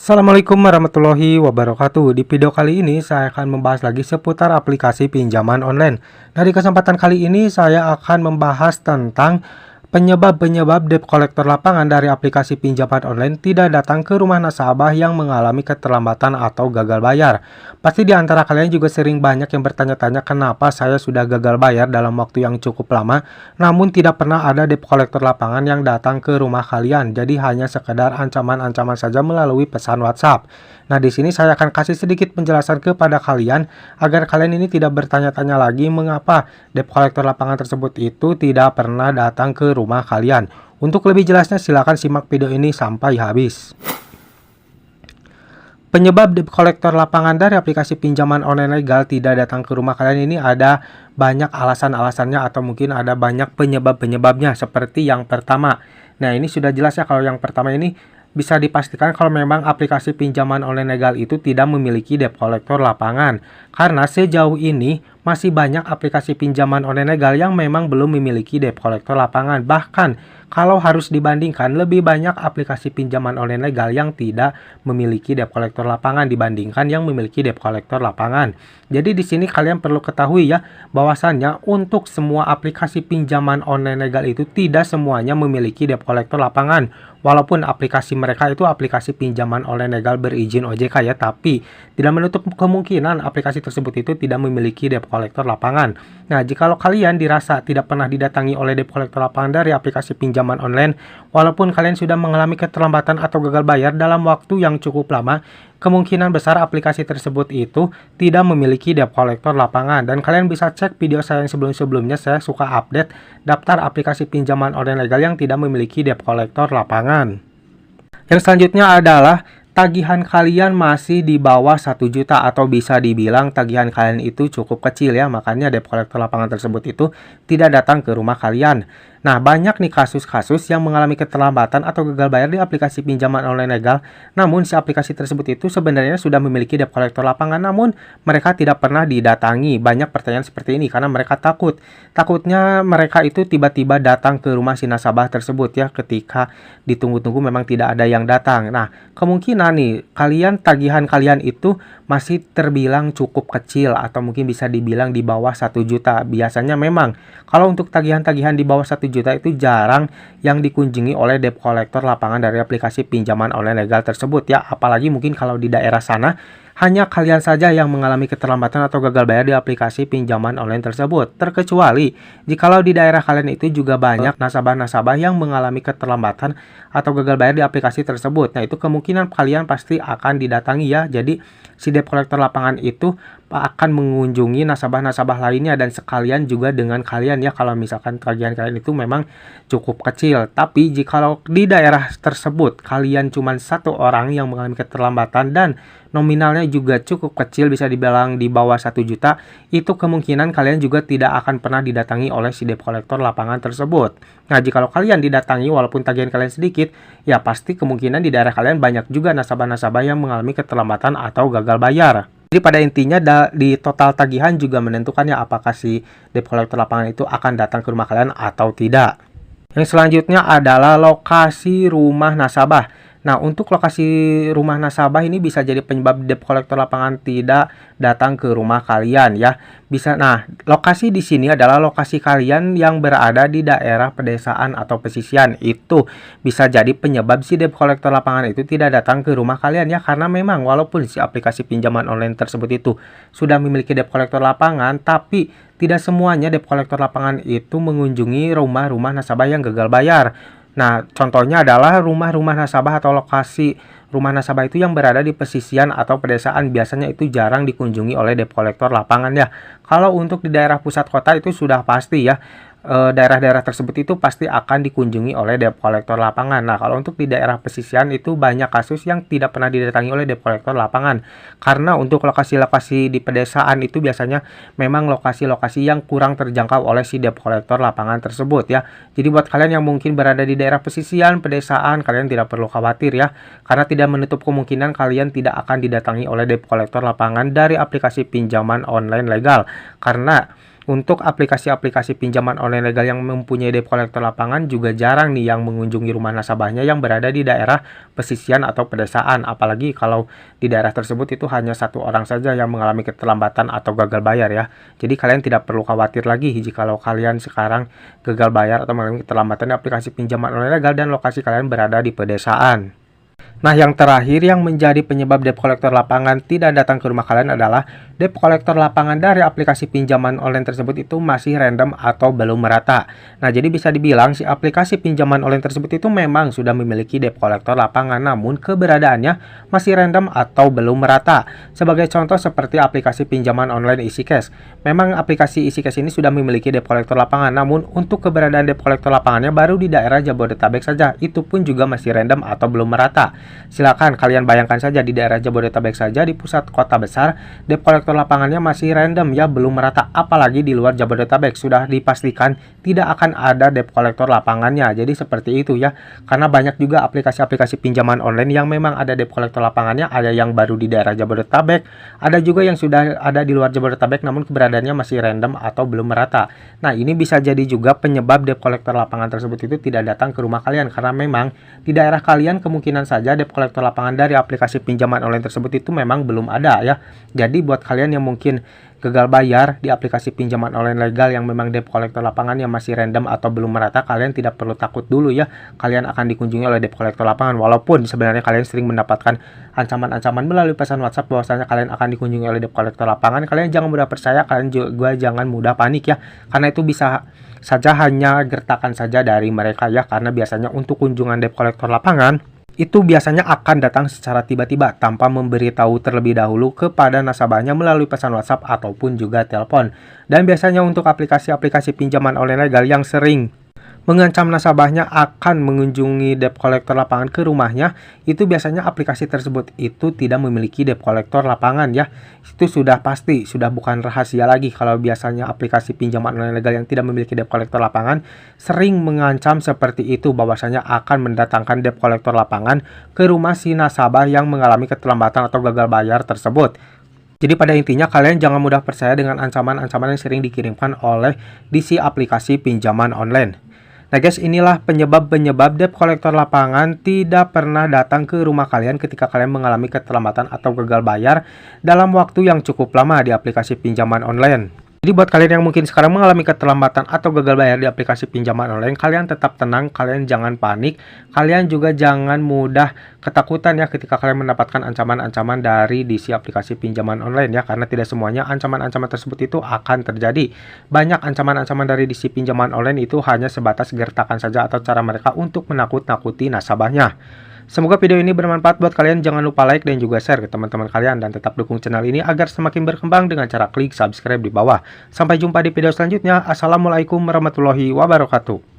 Assalamualaikum warahmatullahi wabarakatuh. Di video kali ini saya akan membahas lagi seputar aplikasi pinjaman online. Nah, di kesempatan kali ini saya akan membahas tentang penyebab-penyebab debt collector lapangan dari aplikasi pinjaman online tidak datang ke rumah nasabah yang mengalami keterlambatan atau gagal bayar. Pasti di antara kalian juga sering banyak yang bertanya-tanya kenapa saya sudah gagal bayar dalam waktu yang cukup lama, namun tidak pernah ada debt collector lapangan yang datang ke rumah kalian. Jadi hanya sekedar ancaman-ancaman saja melalui pesan WhatsApp. Nah, di sini saya akan kasih sedikit penjelasan kepada kalian agar kalian ini tidak bertanya-tanya lagi mengapa debt collector lapangan tersebut itu tidak pernah datang ke rumah kalian. Untuk lebih jelasnya silakan simak video ini sampai habis. Penyebab debt collector lapangan dari aplikasi pinjaman online legal tidak datang ke rumah kalian ini ada banyak alasan-alasannya atau mungkin ada banyak penyebab-penyebabnya. Seperti yang pertama. Nah, ini sudah jelas ya, kalau yang pertama ini bisa dipastikan kalau memang aplikasi pinjaman online legal itu tidak memiliki debt collector lapangan. Karena sejauh ini masih banyak aplikasi pinjaman online legal yang memang belum memiliki debt collector lapangan. Bahkan kalau harus dibandingkan, lebih banyak aplikasi pinjaman online legal yang tidak memiliki debt collector lapangan dibandingkan yang memiliki debt collector lapangan. Jadi di sini kalian perlu ketahui ya, bahwasannya untuk semua aplikasi pinjaman online legal itu tidak semuanya memiliki debt collector lapangan. Walaupun aplikasi mereka itu aplikasi pinjaman online legal berizin OJK ya, tapi tidak menutup kemungkinan aplikasi tersebut itu tidak memiliki debt collector lapangan. Nah, jikalau kalian dirasa tidak pernah didatangi oleh debt collector lapangan dari aplikasi pinjaman online, walaupun kalian sudah mengalami keterlambatan atau gagal bayar dalam waktu yang cukup lama, kemungkinan besar aplikasi tersebut itu tidak memiliki debt collector lapangan. Dan kalian bisa cek video saya yang sebelum-sebelumnya, saya suka update daftar aplikasi pinjaman online legal yang tidak memiliki debt collector lapangan. Yang selanjutnya adalah tagihan kalian masih di bawah 1 juta atau bisa dibilang tagihan kalian itu cukup kecil ya, makanya debt collector lapangan tersebut itu tidak datang ke rumah kalian. Nah, banyak nih kasus-kasus yang mengalami keterlambatan atau gagal bayar di aplikasi pinjaman online legal, namun si aplikasi tersebut itu sebenarnya sudah memiliki debt collector lapangan, namun mereka tidak pernah didatangi. Banyak pertanyaan seperti ini karena mereka takutnya mereka itu tiba-tiba datang ke rumah si nasabah tersebut ya, ketika ditunggu-tunggu memang tidak ada yang datang. Nah, kemungkinan nih tagihan kalian itu masih terbilang cukup kecil atau mungkin bisa dibilang di bawah 1 juta. Biasanya memang kalau untuk tagihan-tagihan di bawah 1 juta itu jarang yang dikunjungi oleh debt collector lapangan dari aplikasi pinjaman online legal tersebut ya. Apalagi mungkin kalau di daerah sana hanya kalian saja yang mengalami keterlambatan atau gagal bayar di aplikasi pinjaman online tersebut. Terkecuali jikalau di daerah kalian itu juga banyak nasabah-nasabah yang mengalami keterlambatan atau gagal bayar di aplikasi tersebut. Nah, itu kemungkinan kalian pasti akan didatangi ya. Jadi si debt collector lapangan itu akan mengunjungi nasabah-nasabah lainnya dan sekalian juga dengan kalian ya, kalau misalkan tagihan kalian itu memang cukup kecil. Tapi jikalau di daerah tersebut kalian cuma satu orang yang mengalami keterlambatan dan nominalnya juga cukup kecil, bisa dibilang di bawah 1 juta, itu kemungkinan kalian juga tidak akan pernah didatangi oleh si debt collector lapangan tersebut. Nah, jikalau kalian didatangi walaupun tagihan kalian sedikit, ya pasti kemungkinan di daerah kalian banyak juga nasabah-nasabah yang mengalami keterlambatan atau gagal bayar. Jadi pada intinya di total tagihan juga menentukan ya apakah si debt collector lapangan itu akan datang ke rumah kalian atau tidak. Yang selanjutnya adalah lokasi rumah nasabah. Nah, untuk lokasi rumah nasabah ini bisa jadi penyebab debt collector lapangan tidak datang ke rumah kalian ya. Nah, lokasi di sini adalah lokasi kalian yang berada di daerah pedesaan atau pesisian. Itu bisa jadi penyebab si debt collector lapangan itu tidak datang ke rumah kalian ya, karena memang walaupun si aplikasi pinjaman online tersebut itu sudah memiliki debt collector lapangan, tapi tidak semuanya debt collector lapangan itu mengunjungi rumah-rumah nasabah yang gagal bayar. Nah, contohnya adalah rumah-rumah nasabah atau lokasi rumah nasabah itu yang berada di pesisian atau pedesaan, biasanya itu jarang dikunjungi oleh debt collector lapangan ya. Kalau untuk di daerah pusat kota itu sudah pasti ya, daerah-daerah tersebut itu pasti akan dikunjungi oleh debt collector lapangan. Nah, kalau untuk di daerah pesisian itu banyak kasus yang tidak pernah didatangi oleh debt collector lapangan. Karena untuk lokasi-lokasi di pedesaan itu biasanya memang lokasi-lokasi yang kurang terjangkau oleh si debt collector lapangan tersebut ya. Jadi buat kalian yang mungkin berada di daerah pesisian, pedesaan, kalian tidak perlu khawatir ya. Karena tidak menutup kemungkinan kalian tidak akan didatangi oleh debt collector lapangan dari aplikasi pinjaman online legal. Karena Untuk aplikasi-aplikasi pinjaman online legal yang mempunyai debt collector lapangan juga jarang nih yang mengunjungi rumah nasabahnya yang berada di daerah pesisian atau pedesaan. Apalagi kalau di daerah tersebut itu hanya satu orang saja yang mengalami keterlambatan atau gagal bayar ya. Jadi kalian tidak perlu khawatir lagi jikalau kalian sekarang gagal bayar atau mengalami keterlambatan di aplikasi pinjaman online legal dan lokasi kalian berada di pedesaan. Nah, yang terakhir yang menjadi penyebab debt collector lapangan tidak datang ke rumah kalian adalah debt collector lapangan dari aplikasi pinjaman online tersebut itu masih random atau belum merata. Nah, jadi bisa dibilang si aplikasi pinjaman online tersebut itu memang sudah memiliki debt collector lapangan, namun keberadaannya masih random atau belum merata. Sebagai contoh seperti aplikasi pinjaman online EasyCash. Memang aplikasi EasyCash ini sudah memiliki debt collector lapangan, namun untuk keberadaan debt collector lapangannya baru di daerah Jabodetabek saja. Itu pun juga masih random atau belum merata. Silakan kalian bayangkan saja di daerah Jabodetabek saja di pusat kota besar, debt collector lapangannya masih random ya, belum merata. Apalagi di luar Jabodetabek sudah dipastikan tidak akan ada debt collector lapangannya. Jadi seperti itu ya. Karena banyak juga aplikasi-aplikasi pinjaman online yang memang ada debt collector lapangannya, ada yang baru di daerah Jabodetabek, ada juga yang sudah ada di luar Jabodetabek namun keberadaannya masih random atau belum merata. Nah, ini bisa jadi juga penyebab debt collector lapangan tersebut itu tidak datang ke rumah kalian karena memang di daerah kalian kemungkinan saja debt collector lapangan dari aplikasi pinjaman online tersebut itu memang belum ada ya. Jadi buat kalian yang mungkin gagal bayar di aplikasi pinjaman online legal yang memang debt collector lapangan yang masih random atau belum merata, kalian tidak perlu takut dulu ya. Kalian akan dikunjungi oleh debt collector lapangan walaupun sebenarnya kalian sering mendapatkan ancaman-ancaman melalui pesan WhatsApp bahwasanya kalian akan dikunjungi oleh debt collector lapangan. Kalian jangan mudah percaya, kalian juga jangan mudah panik ya. Karena itu bisa saja hanya gertakan saja dari mereka ya, karena biasanya untuk kunjungan debt collector lapangan itu biasanya akan datang secara tiba-tiba tanpa memberitahu terlebih dahulu kepada nasabahnya melalui pesan WhatsApp ataupun juga telepon. Dan biasanya untuk aplikasi-aplikasi pinjaman online legal yang sering mengancam nasabahnya akan mengunjungi debt collector lapangan ke rumahnya, itu biasanya aplikasi tersebut itu tidak memiliki debt collector lapangan ya. Itu sudah pasti, sudah bukan rahasia lagi kalau biasanya aplikasi pinjaman online legal yang tidak memiliki debt collector lapangan sering mengancam seperti itu, bahwasanya akan mendatangkan debt collector lapangan ke rumah si nasabah yang mengalami keterlambatan atau gagal bayar tersebut. Jadi pada intinya kalian jangan mudah percaya dengan ancaman-ancaman yang sering dikirimkan oleh si aplikasi pinjaman online. Nah guys, inilah penyebab-penyebab debt collector lapangan tidak pernah datang ke rumah kalian ketika kalian mengalami keterlambatan atau gagal bayar dalam waktu yang cukup lama di aplikasi pinjaman online. Jadi buat kalian yang mungkin sekarang mengalami keterlambatan atau gagal bayar di aplikasi pinjaman online, kalian tetap tenang, kalian jangan panik, kalian juga jangan mudah ketakutan ya ketika kalian mendapatkan ancaman-ancaman dari si aplikasi pinjaman online ya, karena tidak semuanya ancaman-ancaman tersebut itu akan terjadi. Banyak ancaman-ancaman dari si pinjaman online itu hanya sebatas gertakan saja atau cara mereka untuk menakut-nakuti nasabahnya. Semoga video ini bermanfaat buat kalian. Jangan lupa like dan juga share ke teman-teman kalian. Dan tetap dukung channel ini agar semakin berkembang dengan cara klik subscribe di bawah. Sampai jumpa di video selanjutnya. Assalamualaikum warahmatullahi wabarakatuh.